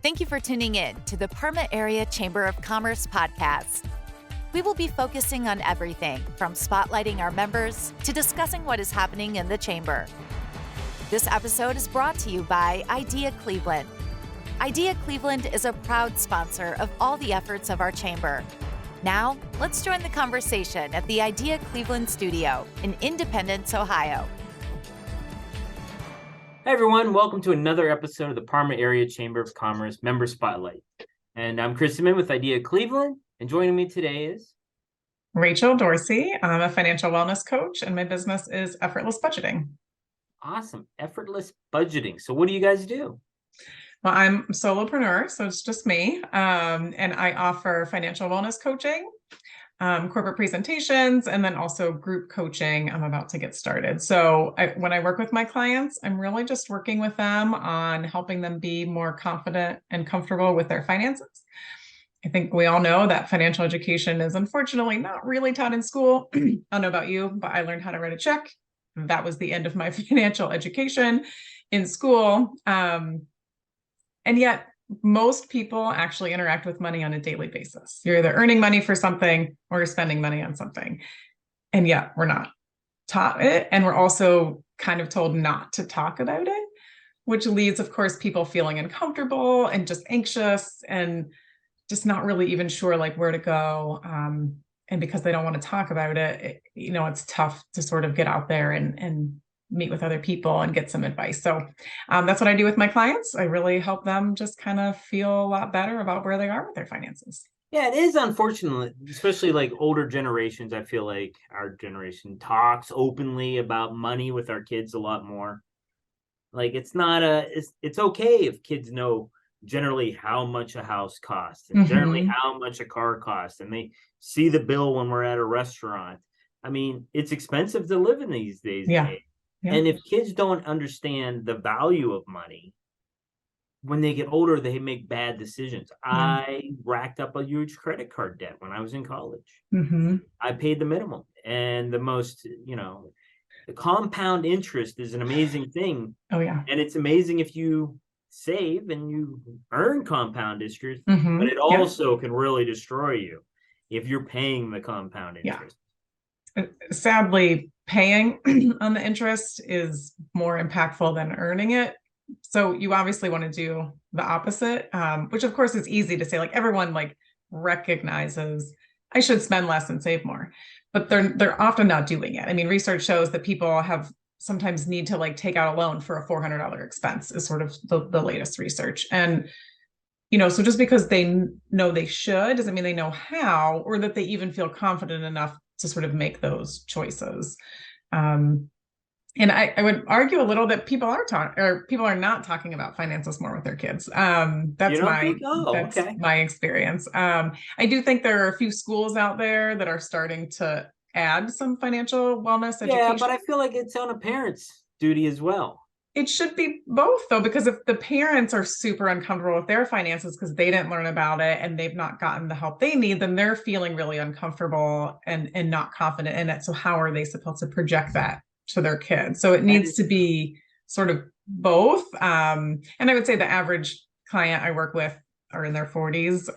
Thank you for tuning in to the Parma Area Chamber of Commerce podcast. We will be focusing on everything from spotlighting our members to discussing what is happening in the chamber. This episode is brought to you by IDEA Cleveland. IDEA Cleveland is a proud sponsor of all the efforts of our chamber. Now, let's join the conversation at the IDEA Cleveland studio in Independence, Ohio. Hi, everyone. Welcome to another episode of the Parma Area Chamber of Commerce Member Spotlight. And I'm Chris Simmons with IDEA Cleveland. And joining me today is Rachel Durci. I'm a financial wellness coach, and my business is Effortless Budgeting. Awesome. Effortless Budgeting. So what do you guys do? Well, I'm a solopreneur, so it's just me. And I offer financial wellness coaching, corporate presentations, and then also group coaching. I'm about to get started. So when I work with my clients, I'm really just working with them on helping them be more confident and comfortable with their finances. I think we all know that financial education is unfortunately not really taught in school. I don't know about you, but I learned how to write a check. That was the end of my financial education in school. And yet most people actually interact with money on a daily basis. You're either earning money for something or you're spending money on something. And yet we're not taught it. And we're also kind of told not to talk about it, which leads, of course, people feeling uncomfortable and just anxious and just not really even sure like where to go. And because they don't want to talk about it, it's tough to sort of get out there and meet with other people and get some advice. So that's what I do with my clients. I really help them just kind of feel a lot better about where they are with their finances. Yeah, it is unfortunate, especially like older generations. I feel like our generation talks openly about money with our kids a lot more. Like it's okay if kids know generally how much a house costs and generally how much a car costs, and they see the bill when we're at a restaurant. I mean, it's expensive to live in these days. Yeah. Yeah. And if kids don't understand the value of money, when they get older, they make bad decisions. I racked up a huge credit card debt when I was in college. I paid the minimum. And the compound interest is an amazing thing. Oh, yeah. And it's amazing if you save and you earn compound interest, but it also can really destroy you if you're paying the compound interest. Yeah. Sadly, paying on the interest is more impactful than earning it. So you obviously want to do the opposite, which of course is easy to say. Like everyone like recognizes I should spend less and save more, but they're often not doing it. I mean, research shows that people sometimes need to like take out a loan for a $400 expense is sort of the latest research. And so just because they know they should doesn't mean they know how, or that they even feel confident enough to sort of make those choices. And I would argue a little that people are not talking about finances more with their kids. That's my experience. I do think there are a few schools out there that are starting to add some financial wellness education. Yeah, but I feel like it's on a parent's duty as well. It should be both, though, because if the parents are super uncomfortable with their finances because they didn't learn about it and they've not gotten the help they need, then they're feeling really uncomfortable and not confident in it. So how are they supposed to project that to their kids? So it needs to be sort of both. And I would say the average client I work with are in their 40s.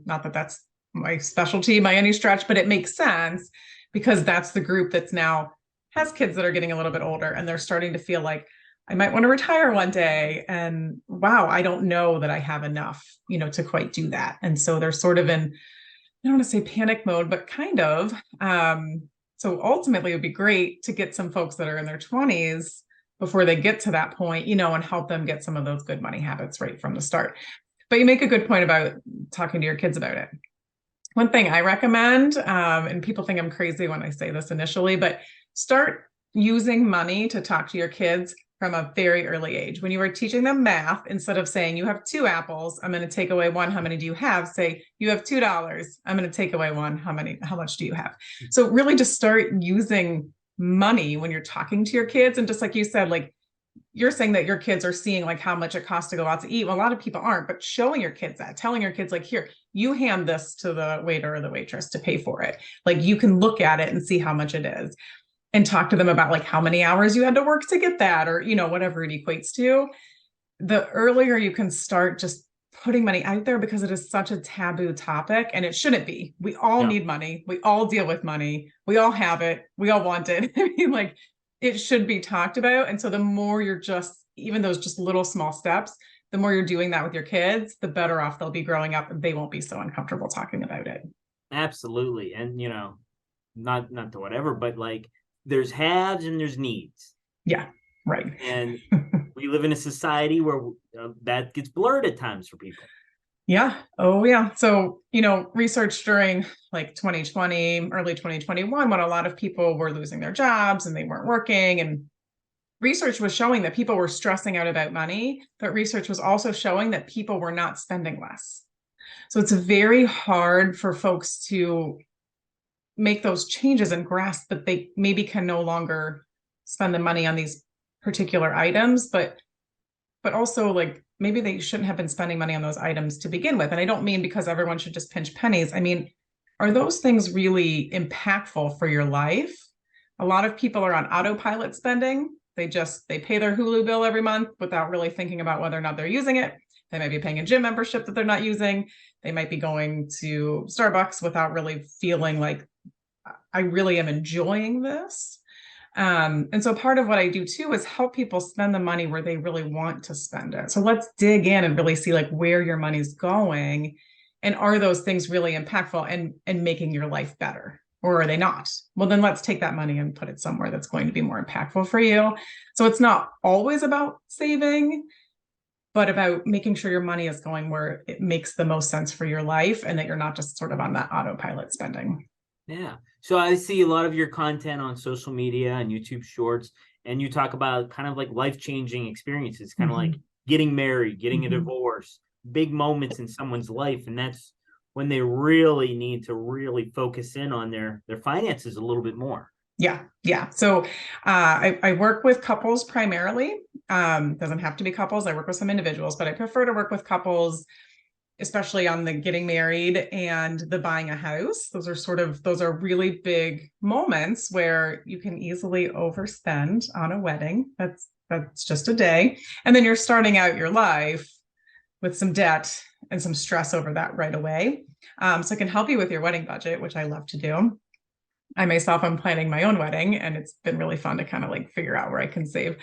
Not that that's my specialty by any stretch, but it makes sense because that's the group that's now has kids that are getting a little bit older and they're starting to feel like, I might want to retire one day. And wow, I don't know that I have enough, to quite do that. And so they're sort of in, I don't want to say panic mode, but kind of. So ultimately it would be great to get some folks that are in their 20s before they get to that point, and help them get some of those good money habits right from the start. But you make a good point about talking to your kids about it. One thing I recommend, and people think I'm crazy when I say this initially, but start using money to talk to your kids from a very early age. When you are teaching them math, instead of saying you have 2 apples, I'm going to take away 1. How many do you have? Say you have $2. I'm going to take away 1. How much do you have? So really just start using money when you're talking to your kids. And just like you said, like you're saying that your kids are seeing like how much it costs to go out to eat. Well, a lot of people aren't, but showing your kids that, telling your kids like, here, you hand this to the waiter or the waitress to pay for it. Like you can look at it and see how much it is. And talk to them about like how many hours you had to work to get that, or, whatever it equates to. The earlier you can start just putting money out there because it is such a taboo topic, and it shouldn't be. We all need money. We all deal with money. We all have it. We all want it. I mean, like, it should be talked about. And so the more you're even those just little small steps, the more you're doing that with your kids, the better off they'll be growing up, and they won't be so uncomfortable talking about it. Absolutely. And, not to whatever, but like, there's haves and there's needs. Yeah, right. And we live in a society where that gets blurred at times for people. Yeah. Oh, yeah. So, research during like 2020, early 2021, when a lot of people were losing their jobs and they weren't working, and research was showing that people were stressing out about money, but research was also showing that people were not spending less. So it's very hard for folks to make those changes and grasp that they maybe can no longer spend the money on these particular items, but also, like, maybe they shouldn't have been spending money on those items to begin with. And I don't mean because everyone should just pinch pennies. I mean, are those things really impactful for your life? A lot of people are on autopilot spending. They pay their Hulu bill every month without really thinking about whether or not they're using it. They might be paying a gym membership that they're not using. They might be going to Starbucks without really feeling like, I really am enjoying this. And so part of what I do too is help people spend the money where they really want to spend it. So let's dig in and really see like where your money's going, and are those things really impactful and making your life better, or are they not? Well, then let's take that money and put it somewhere that's going to be more impactful for you. So it's not always about saving, but about making sure your money is going where it makes the most sense for your life, and that you're not just sort of on that autopilot spending. Yeah. So I see a lot of your content on social media and YouTube Shorts, and you talk about kind of like life-changing experiences, kind of like getting married, getting a divorce, big moments in someone's life. And that's when they really need to really focus in on their finances a little bit more. Yeah. Yeah. So I work with couples primarily. Doesn't have to be couples. I work with some individuals, but I prefer to work with couples, especially on the getting married and the buying a house. Those are really big moments where you can easily overspend on a wedding. That's just a day. And then you're starting out your life with some debt and some stress over that right away. So I can help you with your wedding budget, which I love to do. I myself am planning my own wedding, and it's been really fun to kind of like figure out where I can save.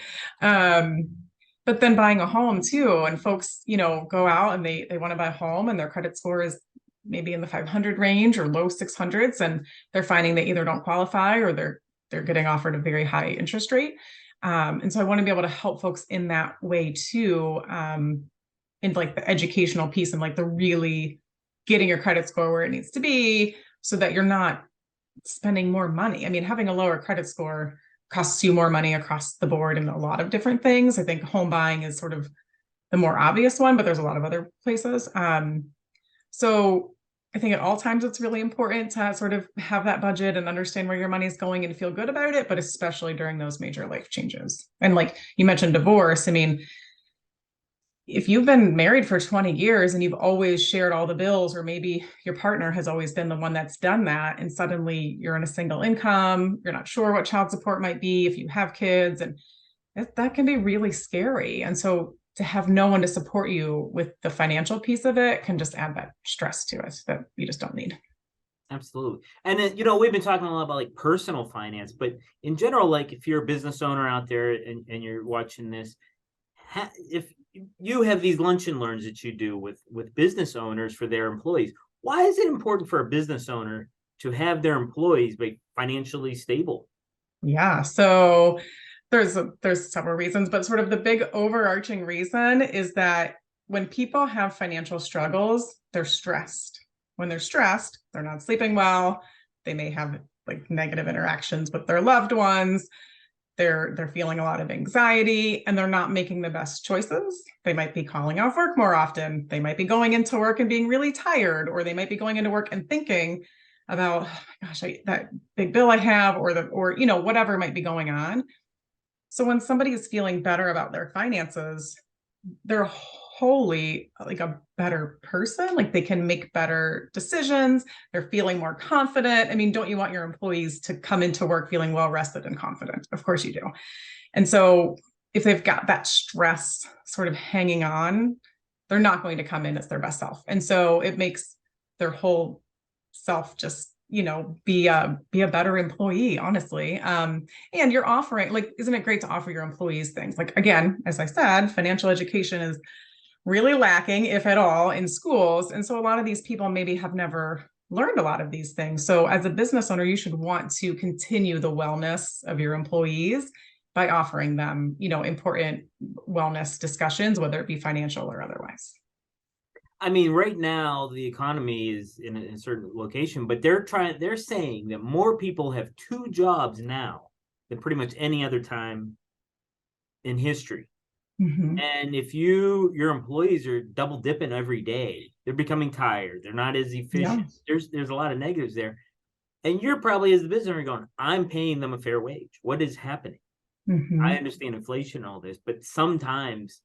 But then buying a home too, and folks, go out and they want to buy a home, and their credit score is maybe in the 500 range or low 600s, and they're finding they either don't qualify or they're getting offered a very high interest rate. And so I want to be able to help folks in that way too, in like the educational piece and like the really getting your credit score where it needs to be, so that you're not spending more money. I mean, having a lower credit score costs you more money across the board in a lot of different things. I think home buying is sort of the more obvious one, but there's a lot of other places. So I think at all times it's really important to sort of have that budget and understand where your money is going and feel good about it, but especially during those major life changes. And like you mentioned, divorce. I mean, if you've been married for 20 years and you've always shared all the bills, or maybe your partner has always been the one that's done that, and suddenly you're in a single income, you're not sure what child support might be if you have kids, and that can be really scary. And so to have no one to support you with the financial piece of it can just add that stress to it that you just don't need. Absolutely. And then, we've been talking a lot about like personal finance, but in general, like if you're a business owner out there and you're watching this, if you have these lunch and learns that you do with business owners for their employees, why is it important for a business owner to have their employees be financially stable? Yeah, so there's several reasons, but sort of the big overarching reason is that when people have financial struggles, they're stressed. When they're stressed, they're not sleeping well. They may have like negative interactions with their loved ones. They're feeling a lot of anxiety, and they're not making the best choices. They might be calling off work more often. They might be going into work and being really tired, or they might be going into work and thinking about, oh my gosh, that big bill I have, or whatever might be going on. So when somebody is feeling better about their finances, they're wholly like a better person. Like they can make better decisions. They're feeling more confident. I mean, don't you want your employees to come into work feeling well rested and confident? Of course you do. And so if they've got that stress sort of hanging on, they're not going to come in as their best self. And so it makes their whole self just, be a better employee, honestly. And you're offering, like, isn't it great to offer your employees things? Like, again, as I said, financial education is really lacking, if at all, in schools. And so a lot of these people maybe have never learned a lot of these things. So as a business owner, you should want to continue the wellness of your employees by offering them, important wellness discussions, whether it be financial or otherwise. I mean, right now the economy is in a certain location, but they're saying that more people have 2 jobs now than pretty much any other time in history. Mm-hmm. And if your employees are double dipping every day, they're becoming tired, they're not as efficient. Yeah. There's a lot of negatives there. And you're probably, as the business owner, going, I'm paying them a fair wage. What is happening? Mm-hmm. I understand inflation and all this, but sometimes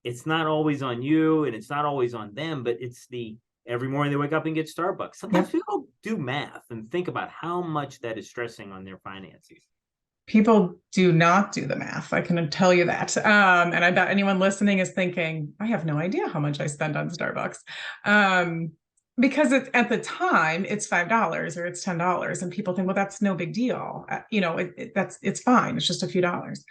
it's not always on you and it's not always on them, but it's every morning they wake up and get Starbucks. Sometimes people do math and think about how much that is stressing on their finances. People do not do the math. I can tell you that. And I bet anyone listening is thinking, I have no idea how much I spend on Starbucks. Because it's, at the time, it's $5 or it's $10. And people think, well, that's no big deal. It's fine. It's just a few dollars.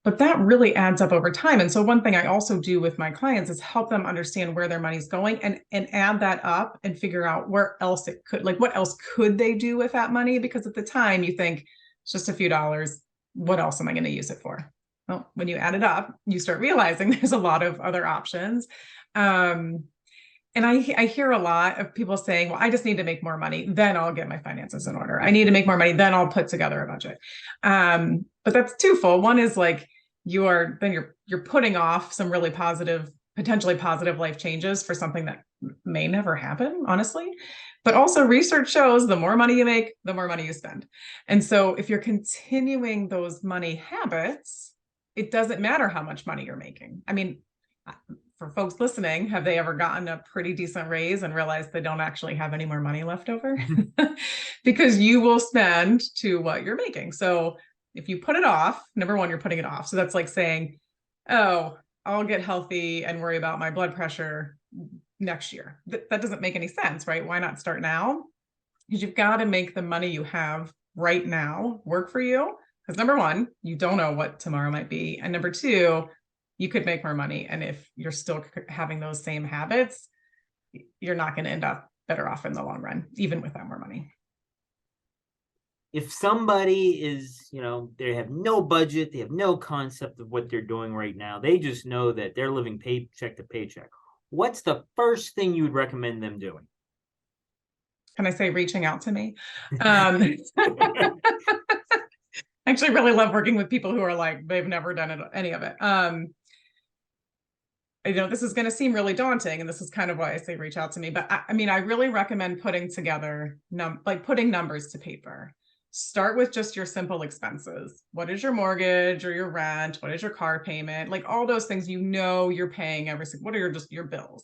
But that really adds up over time. And so one thing I also do with my clients is help them understand where their money's going and add that up and figure out where else it could, like, what else could they do with that money? Because at the time you think it's just a few dollars. What else am I going to use it for? Well, when you add it up, you start realizing there's a lot of other options. And I hear a lot of people saying, well, I just need to make more money, then I'll get my finances in order. I need to make more money, then I'll put together a budget. But that's twofold. One is like, you're putting off some really potentially positive life changes for something that may never happen, honestly. But also research shows the more money you make, the more money you spend. And so if you're continuing those money habits, it doesn't matter how much money you're making. I mean, for folks listening, have they ever gotten a pretty decent raise and realized they don't actually have any more money left over? Because you will spend to what you're making. So if you put it off, number one, you're putting it off. So that's like saying, oh, I'll get healthy and worry about my blood pressure next year. That doesn't make any sense, right? Why not start now? Because you've got to make the money you have right now work for you. Because number one, you don't know what tomorrow might be. And number two, you could make more money. And if you're still having those same habits, you're not going to end up better off in the long run, even without more money. If somebody is, they have no budget, they have no concept of what they're doing right now, they just know that they're living paycheck to paycheck, what's the first thing you would recommend them doing? Can I say reaching out to me? I actually really love working with people who are like, they've never done any of it. This is going to seem really daunting, and this is kind of why I say reach out to me. But I really recommend putting together, putting numbers to paper. Start with just your simple expenses. What is your mortgage or your rent? What is your car payment? Like all those things you're paying what are your bills?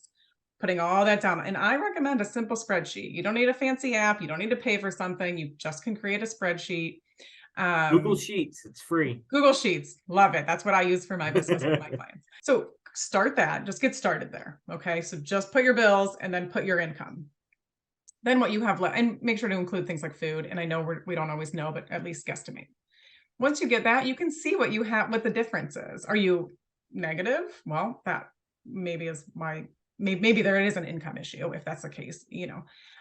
Putting all that down. And I recommend a simple spreadsheet. You don't need a fancy app. You don't need to pay for something. You just can create a spreadsheet. Google Sheets, it's free. Google Sheets, love it. That's what I use for my business with my clients. So start that, just get started there. Okay. So just put your bills and then put your income. Then what you have left, and make sure to include things like food. And I know we don't always know, but at least guesstimate. Once you get that, you can see what you have, what the difference is. Are you negative? Well, that maybe is maybe there is an income issue if that's the case,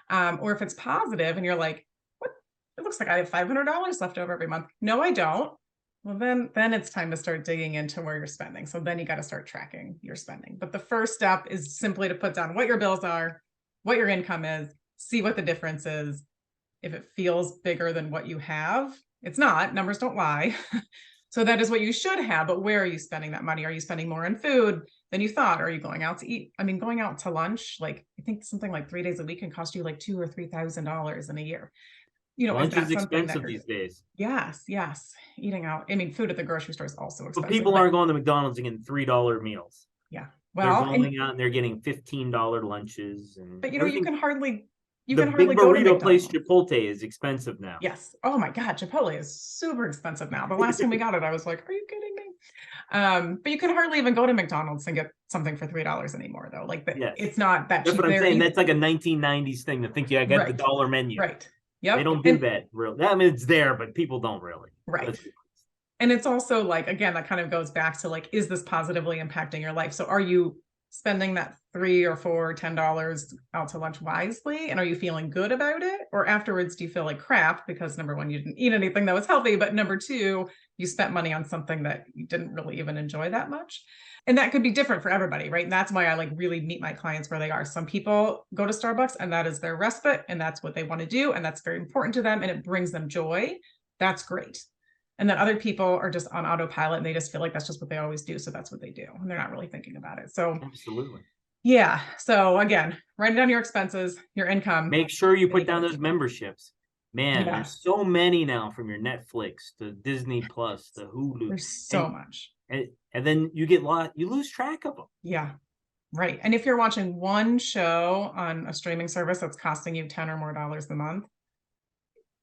or if it's positive and you're like, what? It looks like I have $500 left over every month. No, I don't. Well, then it's time to start digging into where you're spending. So then you got to start tracking your spending. But the first step is simply to put down what your bills are, what your income is, see what the difference is. If it feels bigger than what you have, it's not. Numbers don't lie. So that is what you should have. But where are you spending that money? Are you spending more on food than you thought? Are you going out to eat? I mean, going out to lunch, like I think something like 3 days a week can cost you like $2,000 or $3,000 in a year. Lunch is expensive these days. Yes. Eating out. I mean, food at the grocery store is also expensive. But people aren't going to McDonald's and getting $3 meals. Yeah. Well, they're going out and they're getting $15 lunches. But you can hardly you the can big hardly go to burrito place McDonald's. Chipotle is expensive now. Yes. Oh my God, Chipotle is super expensive now. The last time we got it, I was like, are you kidding me? But you can hardly even go to McDonald's and get something for $3 anymore, though. Like, Yes. it's not that That's cheap what I'm there. saying. That's like a 1990s thing to think you got the Right. dollar menu. Right. Yep. They don't do that really. I mean, it's there, but people don't really. Right. Let's be honest. And it's also like, again, that kind of goes back to like, is this positively impacting your life? So are you spending that $3 or $4, $10 out to lunch wisely? And are you feeling good about it? Or afterwards, do you feel like crap because number one, you didn't eat anything that was healthy, but number two, you spent money on something that you didn't really even enjoy that much? And that could be different for everybody, right? And that's why I like really meet my clients where they are. Some people go to Starbucks and that is their respite and that's what they want to do. And that's very important to them and it brings them joy. That's great. And then other people are just on autopilot and they just feel like that's just what they always do. So that's what they do. And they're not really thinking about it. So Absolutely. yeah. So again, write down your expenses, your income. Make sure you put down those memberships. Man, Yeah. there's so many now, from your Netflix to Disney Plus to Hulu. There's so much. And then you get lost, you lose track of them. Yeah. Right. And if you're watching one show on a streaming service that's costing you $10 or more a month,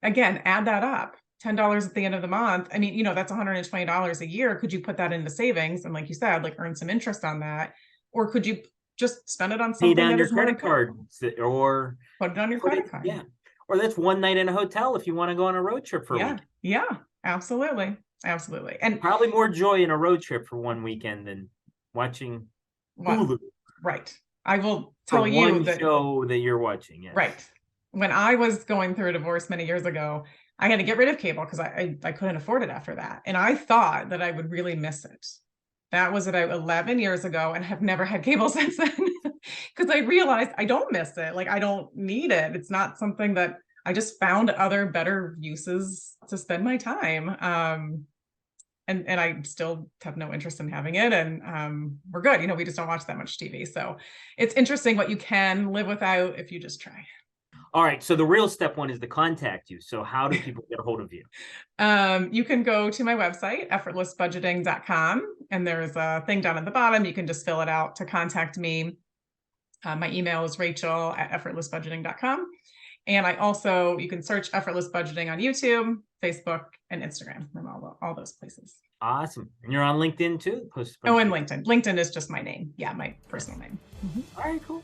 again, add that up. $10 at the end of the month. I mean, you know, that's $120 a year. Could you put that into savings? And like you said, like earn some interest on that? Or could you just spend it on something Pay down that your is more credit card or put it on your credit card? Yeah. Or that's one night in a hotel if you want to go on a road trip for a week. Yeah, absolutely. Absolutely. And probably more joy in a road trip for one weekend than watching Hulu. Right. I will tell you one that show that you're watching. Yes. Right. When I was going through a divorce many years ago, I had to get rid of cable because I couldn't afford it after that. And I thought that I would really miss it. That was about 11 years ago and have never had cable since then because I realized I don't miss it. Like I don't need it. It's not something that I just found other better uses to spend my time. And I still have no interest in having it. And we're good. You know, we just don't watch that much TV. So it's interesting what you can live without if you just try. All right. So the real step one is to contact you. So how do people get a hold of you? You can go to my website, effortlessbudgeting.com, and there's a thing down at the bottom. You can just fill it out to contact me. My email is rachel@effortlessbudgeting.com. And I also, you can search Effortless Budgeting on YouTube, Facebook, and Instagram from all those places. Awesome. And you're on LinkedIn too? And LinkedIn. LinkedIn is just my name. Yeah, my personal name. All right, cool.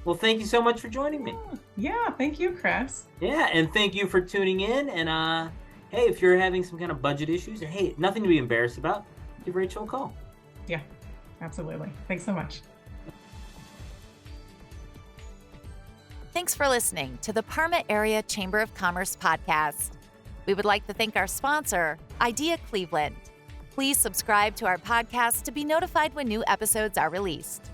Well, thank you so much for joining me. Yeah, thank you, Chris. Yeah, and thank you for tuning in. And hey, if you're having some kind of budget issues, hey, nothing to be embarrassed about, give Rachel a call. Yeah, absolutely. Thanks so much. Thanks for listening to the Parma Area Chamber of Commerce podcast. We would like to thank our sponsor, Idea Cleveland. Please subscribe to our podcast to be notified when new episodes are released.